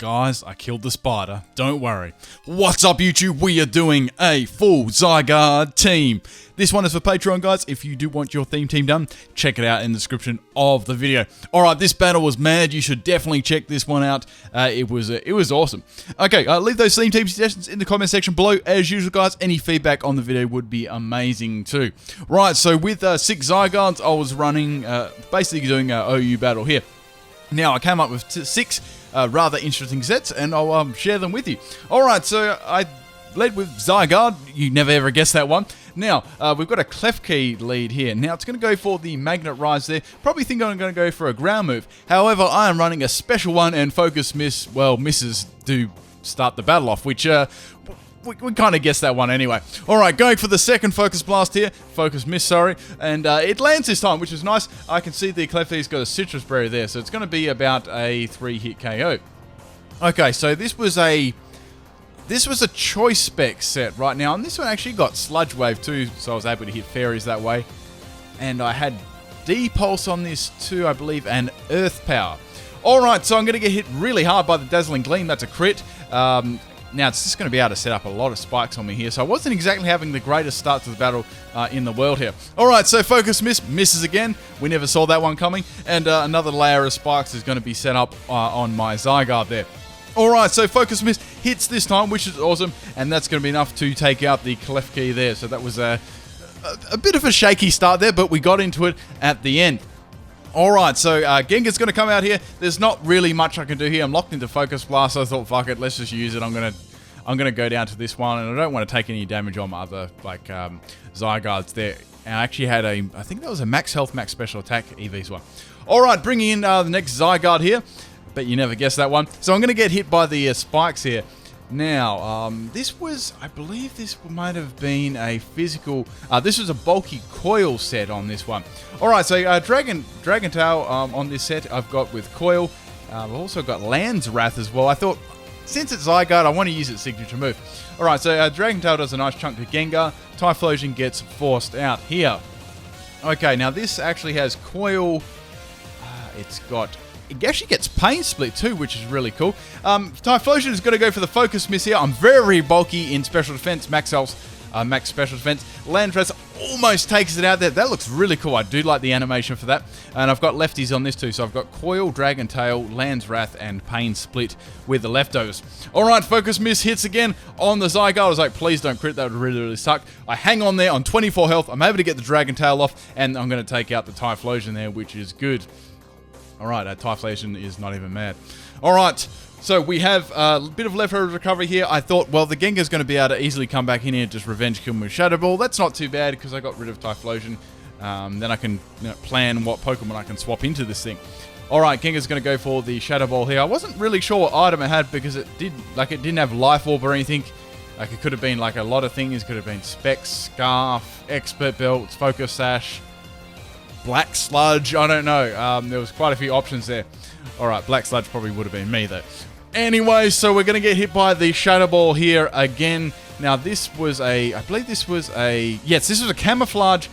Guys, I killed the spider. Don't worry. What's up, YouTube? We are doing a full Zygarde team. This one is for Patreon, guys. If you do want your theme team done, check it out in the description of the video. Alright, this battle was mad. You should definitely check this one out. It was awesome. Okay, leave those theme team suggestions in the comment section below. As usual, guys, any feedback on the video would be amazing too. Right, so with 6 Zygardes, I was running, basically doing an OU battle here. Now, I came up with 6 rather interesting sets, and I'll share them with you. Alright, so I led with Zygarde. You never ever guess that one. Now, we've got a Klefki lead here. Now, it's going to go for the Magnet Rise there. Probably think I'm going to go for a ground move. However, I am running a special one, and Focus Miss, well, misses to start the battle off, which we kind of guessed that one anyway. Alright, going for the second Focus Blast here. Focus Miss, sorry. And it lands this time, which is nice. I can see the Klefki's got a Citrus Berry there, so it's going to be about a 3-hit KO. Okay, so this was a choice spec set right now, and this one actually got Sludge Wave too, so I was able to hit fairies that way. And I had D-Pulse on this too, I believe, and Earth Power. Alright, so I'm going to get hit really hard by the Dazzling Gleam. That's a crit. Now, it's just going to be able to set up a lot of spikes on me here, so I wasn't exactly having the greatest start to the battle in the world here. Alright, so Focus Miss misses again. We never saw that one coming. And another layer of spikes is going to be set up on my Zygarde there. Alright, so Focus Miss hits this time, which is awesome, and that's going to be enough to take out the Klefki there. So that was a bit of a shaky start there, but we got into it at the end. Alright, so Gengar's going to come out here. There's not really much I can do here. I'm locked into Focus Blast, so I thought, fuck it, let's just use it. I'm gonna go down to this one, and I don't want to take any damage on my other, like, Zygardes there. And I actually had I think that was a max health, max special attack EVs one. Alright, bringing in the next Zygarde here. Bet you never guessed that one. So I'm going to get hit by the spikes here. Now, this was, I believe this might have been a physical, this was a bulky coil set on this one. Alright, so Dragon Tail on this set I've got with coil. I've also got Land's Wrath as well. I thought, since it's Zygarde, I want to use its signature move. Alright, so Dragon Tail does a nice chunk to Gengar. Typhlosion gets forced out here. Okay, now this actually has coil. It actually gets Pain Split too, which is really cool. Typhlosion is going to go for the Focus Miss here. I'm very bulky in Special Defense, Max Health, Max Special Defense. Landress almost takes it out there. That looks really cool. I do like the animation for that. And I've got lefties on this too. So I've got Coil, Dragon Tail, Land's Wrath, and Pain Split with the leftovers. Alright, Focus Miss hits again on the Zygarde. I was like, please don't crit. That would really, really suck. I hang on there on 24 health. I'm able to get the Dragon Tail off, and I'm going to take out the Typhlosion there, which is good. Alright, that Typhlosion is not even mad. Alright, so we have a bit of leftover recovery here. I thought, well, the Gengar's going to be able to easily come back in here and just revenge kill me with Shadow Ball. That's not too bad because I got rid of Typhlosion. Then I can plan what Pokemon I can swap into this thing. Alright, Gengar's going to go for the Shadow Ball here. I wasn't really sure what item it had because it didn't have Life Orb or anything. Like, it could have been like a lot of things. It could have been Specs, Scarf, Expert Belt, Focus Sash, Black Sludge, I don't know. There was quite a few options there. Alright, Black Sludge probably would have been me though. Anyway, so we're going to get hit by the Shadow Ball here again. Now this was I believe this was yes, this was a camouflage.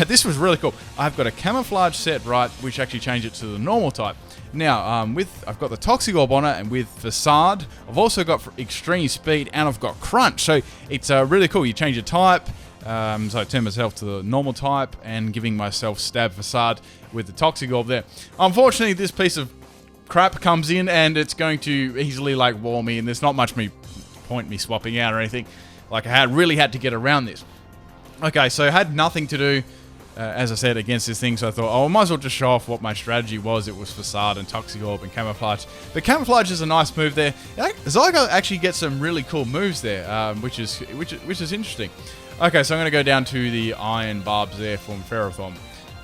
This was really cool. I've got a camouflage set, right, which actually changed it to the normal type. Now, I've got the Toxic Orb on it, and with Facade, I've also got Extreme Speed, and I've got Crunch. So it's really cool. You change your type. So I turn myself to the normal type and giving myself Stab Facade with the Toxic Orb there. Unfortunately, this piece of crap comes in and it's going to easily like wall me, and there's not much point me swapping out or anything. Like, I really had to get around this. Okay, so I had nothing to do, as I said, against this thing, so I thought, oh, I might as well just show off what my strategy was. It was Facade and Toxic Orb and Camouflage. But Camouflage is a nice move there. Zygarde actually gets some really cool moves there, which is interesting. Okay, so I'm going to go down to the Iron Barbs there from Ferrothorn.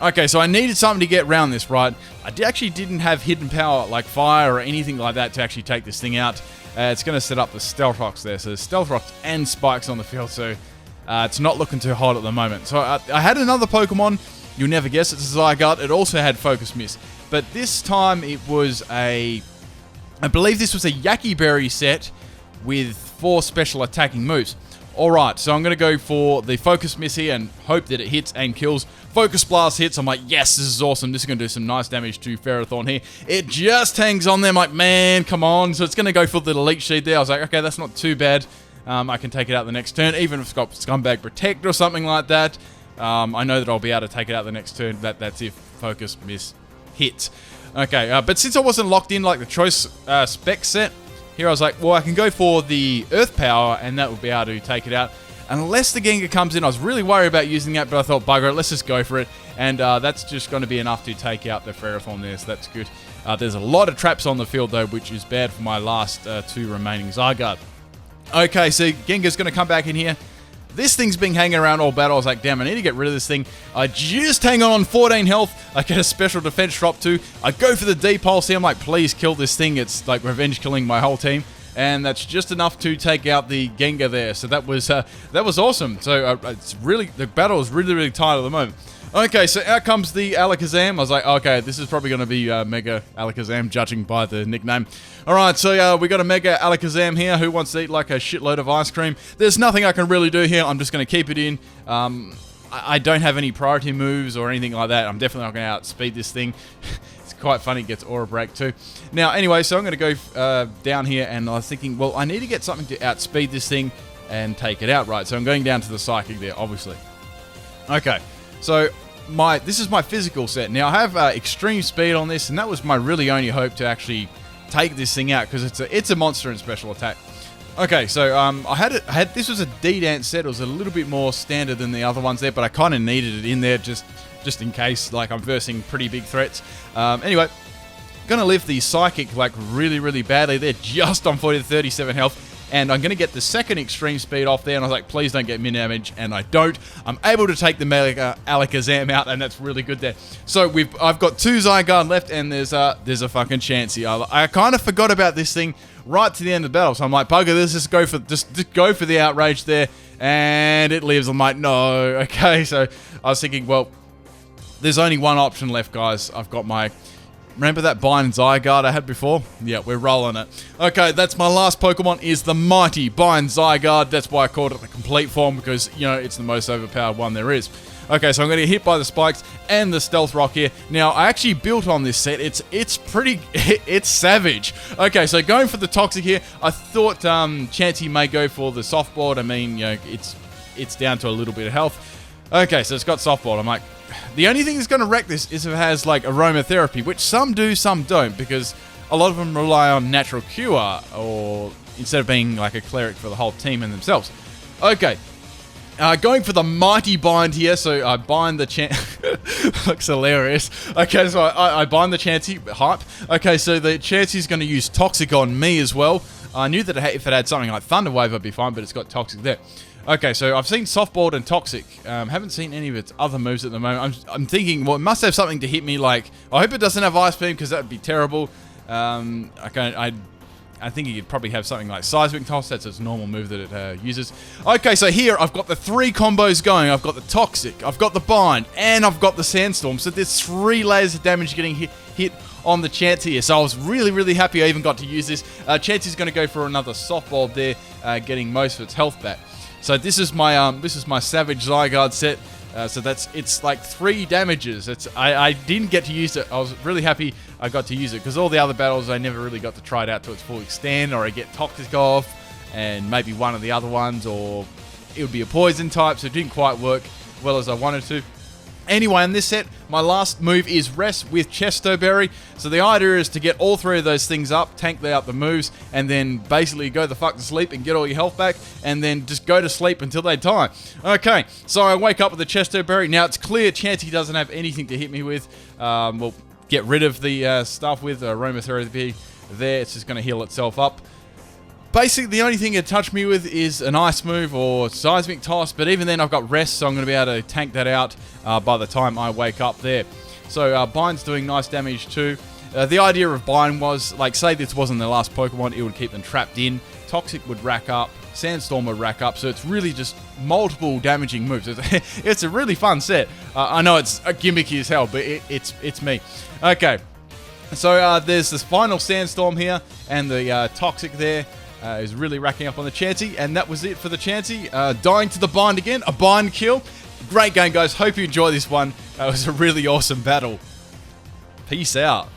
Okay, so I needed something to get around this, right? I actually didn't have hidden power like fire or anything like that to actually take this thing out. It's going to set up the Stealth Rocks there. So there's Stealth Rocks and Spikes on the field, so it's not looking too hot at the moment. So I had another Pokemon. You'll never guess it's a Zygarde. It also had Focus Miss. But this time it was I believe this was a Yaki Berry set with 4 special attacking moves. Alright, so I'm going to go for the Focus Miss here and hope that it hits and kills. Focus Blast hits. I'm like, yes, this is awesome. This is going to do some nice damage to Ferrothorn here. It just hangs on there. I'm like, man, come on. So it's going to go for the Leech Seed there. I was like, okay, that's not too bad. I can take it out the next turn, even if it's got Scumbag Protect or something like that. I know that I'll be able to take it out the next turn. That's if Focus Miss hits. Okay, but since I wasn't locked in like the choice spec set, here I was like, well, I can go for the Earth Power, and that will be able to take it out. Unless the Gengar comes in, I was really worried about using that, but I thought, bugger it, let's just go for it. And that's just going to be enough to take out the Ferrothorn there, so that's good. There's a lot of traps on the field, though, which is bad for my last 2 remaining Zygarde. Okay, so Gengar's going to come back in here. This thing's been hanging around all battle. I was like, damn, I need to get rid of this thing. I just hang on 14 health. I get a special defense drop too. I go for the D-Pulse here. I'm like, please kill this thing. It's like revenge killing my whole team. And that's just enough to take out the Gengar there. So that was awesome. So it's really, the battle is really, really tight at the moment. Okay, so out comes the Alakazam. I was like, okay, this is probably going to be Mega Alakazam, judging by the nickname. Alright, so we got a Mega Alakazam here who wants to eat like a shitload of ice cream. There's nothing I can really do here. I'm just going to keep it in. I don't have any priority moves or anything like that. I'm definitely not going to outspeed this thing. It's quite funny. It gets Aura Break too. Now, anyway, so I'm going to go down here, and I was thinking, well, I need to get something to outspeed this thing and take it out, right? So I'm going down to the Psychic there, obviously. Okay. So, this is my physical set. Now, I have extreme speed on this, and that was my really only hope to actually take this thing out, because it's a monster in special attack. Okay, so I had this was a D-Dance set. It was a little bit more standard than the other ones there, but I kind of needed it in there just in case, like, I'm versing pretty big threats. Anyway, gonna live the Psychic like really, really badly. They're just on 40 to 37 health. And I'm going to get the second extreme speed off there, and I was like, please don't get min damage, and I don't. I'm able to take the Mega Alakazam out, and that's really good there. So I've got 2 Zygarde left, and there's a fucking Chansey. I kind of forgot about this thing right to the end of the battle, so I'm like, bugger this, just go for the outrage there, and it lives. I'm like, no. Okay, so I was thinking, well, there's only one option left, guys. I've got my... Remember that Bind Zygarde I had before? Yeah, we're rolling it. Okay, that's my last Pokemon, is the mighty Bind Zygarde. That's why I called it the complete form, because, you know, it's the most overpowered one there is. Okay, so I'm going to get hit by the Spikes and the Stealth Rock here. Now, I actually built on this set. It's pretty... it's savage. Okay, so going for the Toxic here, I thought Chansey may go for the Softball. I mean, you know, it's down to a little bit of health. Okay, so it's got Softball. I'm like... The only thing that's going to wreck this is if it has, like, Aromatherapy, which some do, some don't, because a lot of them rely on Natural Cure, or instead of being, like, a Cleric for the whole team and themselves. Okay. Going for the Mighty Bind here, so I bind the Chansey. Looks hilarious. Okay, so I bind the Chansey. Hype. Okay, so the Chansey's going to use Toxic on me as well. I knew that if it had something like Thunder Wave, I'd be fine, but it's got Toxic there. Okay, so I've seen Softball and Toxic. Haven't seen any of its other moves at the moment. I'm thinking, well, it must have something to hit me. Like, I hope it doesn't have Ice Beam, because that would be terrible. I think it could probably have something like Seismic Toss. That's its normal move that it uses. Okay, so here I've got the 3 combos going. I've got the Toxic, I've got the Bind, and I've got the Sandstorm. So there's 3 layers of damage getting hit on the Chansey here. So I was really, really happy I even got to use this. Chansey's going to go for another Softball there, getting most of its health back. So this is my Savage Zygarde set. So it's like 3 damages. I didn't get to use it. I was really happy I got to use it, because all the other battles I never really got to try it out to its full extent, or I get Toxic off, and maybe one of the other ones, or it would be a poison type, so it didn't quite work well as I wanted to. Anyway, in this set, my last move is Rest with Chesto Berry. So the idea is to get all 3 of those things up, tank out the moves, and then basically go the fuck to sleep and get all your health back, and then just go to sleep until they die. Okay, so I wake up with the Chesto Berry. Now, it's clear Chansey doesn't have anything to hit me with. We'll get rid of the stuff with Aromatherapy there. It's just going to heal itself up. Basically, the only thing it touched me with is an Ice move or Seismic Toss, but even then I've got Rest, so I'm going to be able to tank that out by the time I wake up there. So Bind's doing nice damage too. The idea of Bind was, like, say this wasn't the last Pokemon, it would keep them trapped in. Toxic would rack up, Sandstorm would rack up, so it's really just multiple damaging moves. It's a really fun set. I know it's gimmicky as hell, but it's me. Okay, so there's this final Sandstorm here, and the Toxic there. Is really racking up on the Chansey, and that was it for the Chansey. Dying to the bind again, a bind kill. Great game, guys. Hope you enjoy this one. It was a really awesome battle. Peace out.